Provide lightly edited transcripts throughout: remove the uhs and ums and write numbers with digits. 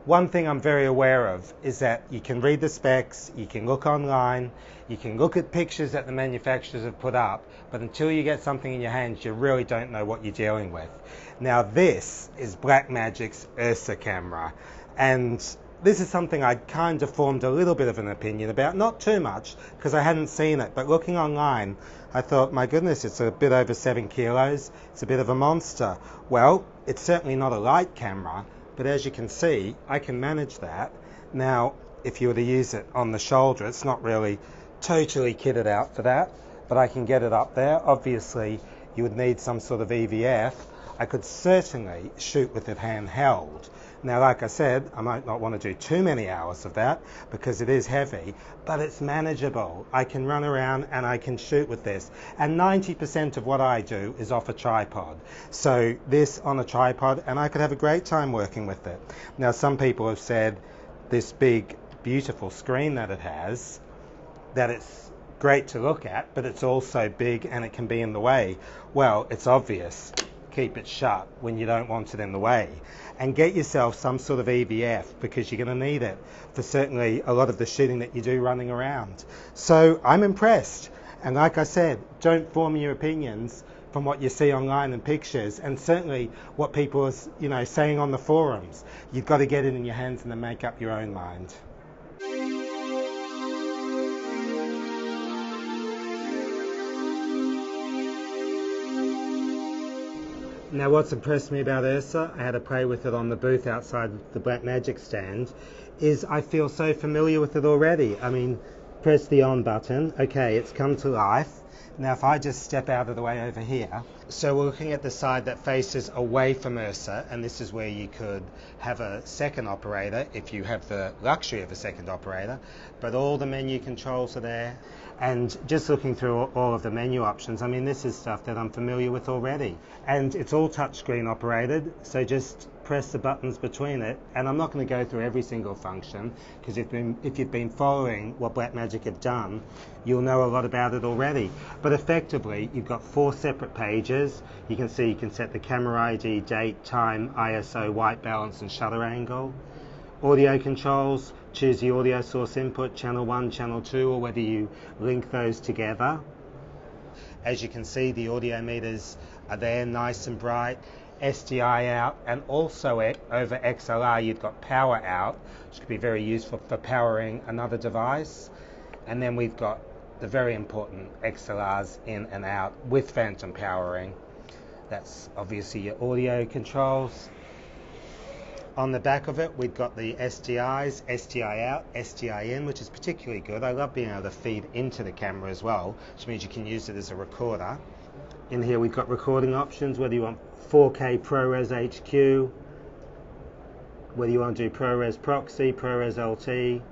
One thing I'm very aware of is that you can read the specs, you can look online, you can look at pictures that the manufacturers have put up, but until you get something in your hands, you really don't know what you're dealing with. Now this is Blackmagic's Ursa camera, and this is something I kind of formed a little bit of an opinion about, not too much, because I hadn't seen it, but looking online, I thought, my goodness, it's a bit over 7 kilos, it's a bit of a monster. Well, it's certainly not a light camera, but as you can see, I can manage that. Now, if you were to use it on the shoulder, it's not really totally kitted out for that, but I can get it up there. Obviously, you would need some sort of EVF. I could certainly shoot with it handheld. Now, like I said, I might not want to do too many hours of that because it is heavy, but it's manageable. I can run around and I can shoot with this. And 90% of what I do is off a tripod. So this on a tripod, and I could have a great time working with it. Now, some people have said this big, beautiful screen that it has, that it's great to look at, but it's also big and it can be in the way. Well, it's obvious. Keep it shut when you don't want it in the way, and get yourself some sort of EVF because you're going to need it for certainly a lot of the shooting that you do running around. So I'm impressed, and like I said, don't form your opinions from what you see online and pictures, and certainly what people are saying on the forums. You've got to get it in your hands and then make up your own mind. Now, what's impressed me about Ursa, I had to play with it on the booth outside the Blackmagic stand, is I feel so familiar with it already. I mean, press the on button, okay, it's come to life. Now, if I just step out of the way over here, so we're looking at the side that faces away from Ursa, and this is where you could have a second operator if you have the luxury of a second operator, but all the menu controls are there. And just looking through all of the menu options, I mean, this is stuff that I'm familiar with already. And it's all touchscreen operated, so just press the buttons between it. And I'm not going to go through every single function, because if you've been following what Blackmagic have done, you'll know a lot about it already. But effectively, you've got 4 separate pages. You can see you can set the camera ID, date, time, ISO, white balance, and shutter angle. Audio controls, choose the audio source input, channel 1, channel 2, or whether you link those together. As you can see, the audio meters are there, nice and bright. SDI out, and also over XLR you've got power out, which could be very useful for powering another device. And then we've got the very important XLRs in and out with phantom powering. That's obviously your audio controls. On the back of it, we've got the SDIs, SDI out, SDI in, which is particularly good. I love being able to feed into the camera as well, which means you can use it as a recorder. In here we've got recording options, whether you want 4K ProRes HQ, whether you want to do ProRes Proxy, ProRes LT,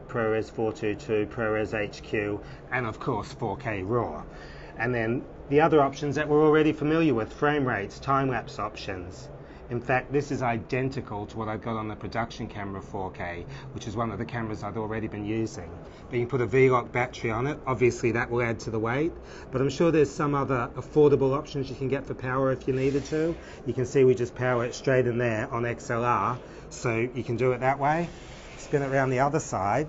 ProRes 422, ProRes HQ, and of course 4K RAW. And then the other options that we're already familiar with, frame rates, time-lapse options. In fact, this is identical to what I've got on the production camera 4K, which is one of the cameras I've already been using. But you can put a V-Lock battery on it. Obviously, that will add to the weight. But I'm sure there's some other affordable options you can get for power if you needed to. You can see we just power it straight in there on XLR, so you can do it that way. Spin it around the other side.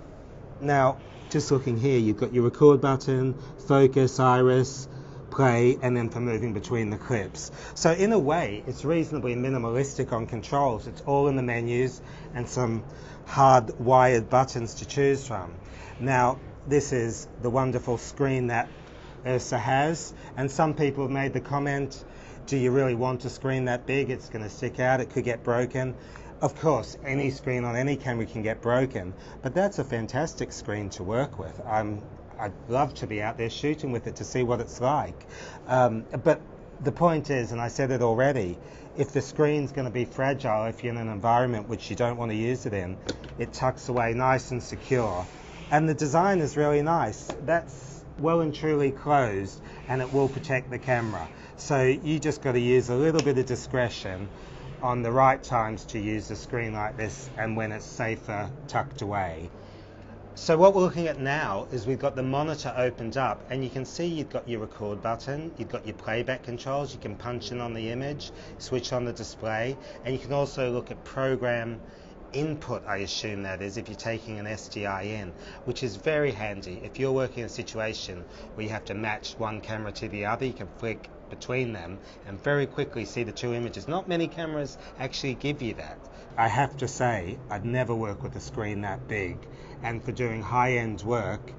Now, just looking here, you've got your record button, focus, iris, play, and then for moving between the clips. So in a way, it's reasonably minimalistic on controls. It's all in the menus and some hard wired buttons to choose from. Now, this is the wonderful screen that Ursa has, and some people have made the comment, do you really want a screen that big? It's going to stick out, it could get broken. Of course, any screen on any camera can get broken, but that's a fantastic screen to work with. I'd love to be out there shooting with it to see what it's like. But the point is, and I said it already, if the screen's going to be fragile, if you're in an environment which you don't want to use it in, it tucks away nice and secure. And the design is really nice. That's well and truly closed, and it will protect the camera. So you just got to use a little bit of discretion on the right times to use a screen like this and when it's safer tucked away. So what we're looking at now is we've got the monitor opened up, and you can see you've got your record button, you've got your playback controls, you can punch in on the image, switch on the display, and you can also look at program input, I assume that is, if you're taking an SDI in, which is very handy. If you're working in a situation where you have to match one camera to the other, you can flick between them and very quickly see the two images. Not many cameras actually give you that. I have to say, I'd never work with a screen that big, and for doing high-end work,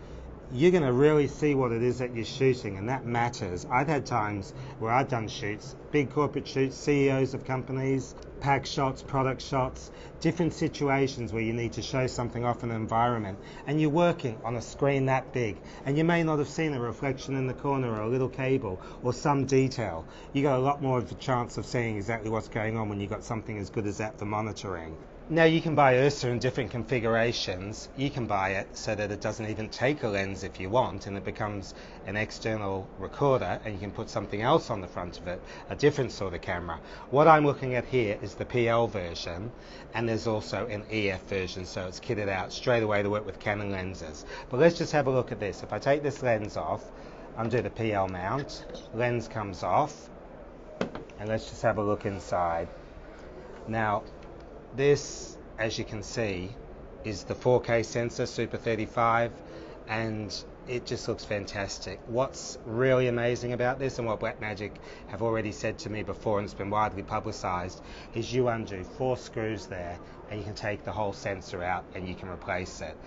you're going to really see what it is that you're shooting, and that matters. I've had times where I've done shoots, big corporate shoots, CEOs of companies, pack shots, product shots, different situations where you need to show something off in an environment, and you're working on a screen that big, and you may not have seen a reflection in the corner or a little cable or some detail. You got a lot more of a chance of seeing exactly what's going on when you've got something as good as that for monitoring. Now you can buy Ursa in different configurations. You can buy it so that it doesn't even take a lens if you want, and it becomes an external recorder, and you can put something else on the front of it, a different sort of camera. What I'm looking at here is the PL version, and there's also an EF version, so it's kitted out straight away to work with Canon lenses. But let's just have a look at this. If I take this lens off, undo the PL mount, lens comes off, and let's just have a look inside. Now, this, as you can see, is the 4K sensor, Super 35, and it just looks fantastic. What's really amazing about this, and what Blackmagic have already said to me before, and it's been widely publicized, is you undo 4 screws there, and you can take the whole sensor out and you can replace it.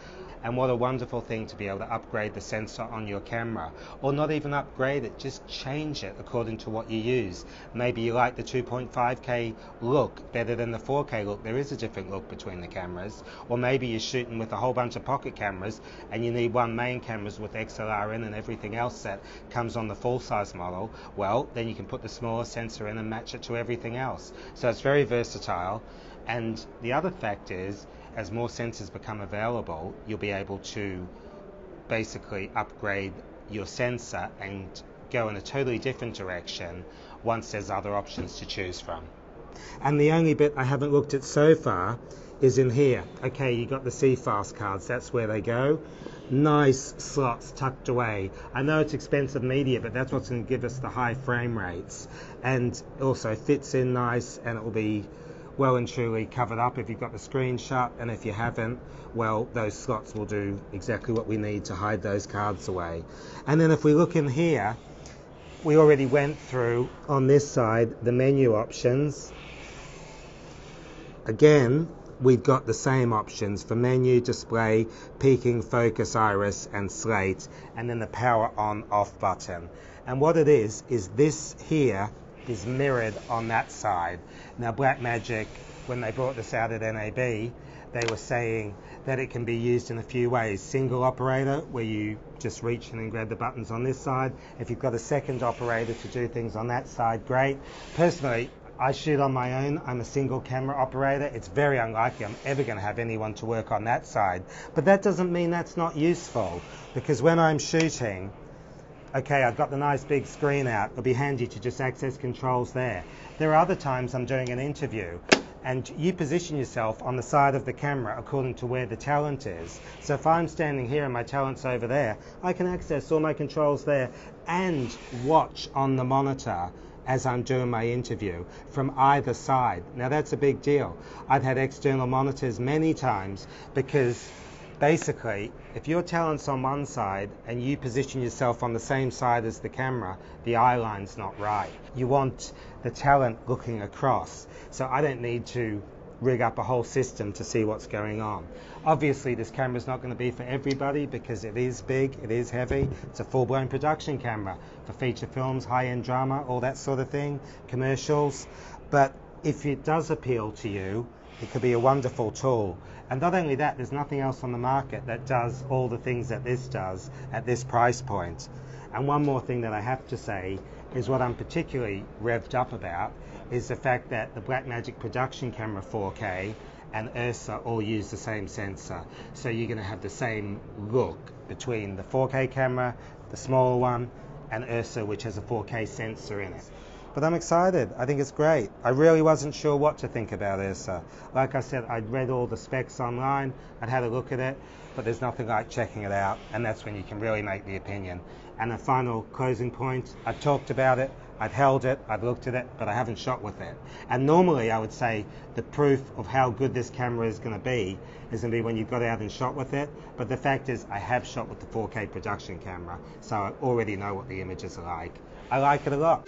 And what a wonderful thing to be able to upgrade the sensor on your camera, or not even upgrade it, just change it according to what you use. Maybe you like the 2.5K look better than the 4K look. There is a different look between the cameras. Or maybe you're shooting with a whole bunch of pocket cameras and you need one main camera with XLR in and everything else that comes on the full size model. Well, then you can put the smaller sensor in and match it to everything else. So it's very versatile. And the other fact is, as more sensors become available, you'll be able to basically upgrade your sensor and go in a totally different direction once there's other options to choose from. And the only bit I haven't looked at so far is in here. Okay, you got the CFast cards, that's where they go. Nice slots tucked away. I know it's expensive media, but that's what's going to give us the high frame rates. And also fits in nice, and it will be well and truly covered up if you've got the screen shut, and if you haven't, well, those slots will do exactly what we need to hide those cards away. And then if we look in here, we already went through on this side the menu options. Again, we've got the same options for menu, display, peaking, focus, iris, and slate, and then the power on off button. And what it is this here is mirrored on that side. Now Blackmagic, when they brought this out at NAB, they were saying that it can be used in a few ways. Single operator, where you just reach in and grab the buttons on this side. If you've got a second operator to do things on that side, great. Personally, I shoot on my own. I'm a single camera operator. It's very unlikely I'm ever going to have anyone to work on that side. But that doesn't mean that's not useful, because when I'm shooting, okay, I've got the nice big screen out. It'll be handy to just access controls there. There are other times I'm doing an interview, and you position yourself on the side of the camera according to where the talent is. So if I'm standing here and my talent's over there, I can access all my controls there and watch on the monitor as I'm doing my interview from either side. Now that's a big deal. I've had external monitors many times, because basically, if your talent's on one side and you position yourself on the same side as the camera, the eye line's not right. You want the talent looking across. So I don't need to rig up a whole system to see what's going on. Obviously, this camera's not going to be for everybody, because it is big, it is heavy. It's a full-blown production camera for feature films, high-end drama, all that sort of thing, commercials. But if it does appeal to you, it could be a wonderful tool. And not only that, there's nothing else on the market that does all the things that this does at this price point. And one more thing that I have to say is what I'm particularly revved up about is the fact that the Blackmagic production camera 4K and Ursa all use the same sensor. So you're going to have the same look between the 4K camera, the smaller one, and Ursa, which has a 4K sensor in it. But I'm excited. I think it's great. I really wasn't sure what to think about Ursa. Like I said, I'd read all the specs online, I'd had a look at it, but there's nothing like checking it out, and that's when you can really make the opinion. And a final closing point, I've talked about it, I've held it, I've looked at it, but I haven't shot with it. And normally I would say the proof of how good this camera is going to be when you've got out and shot with it. But the fact is I have shot with the 4K production camera, so I already know what the images are like. I like it a lot.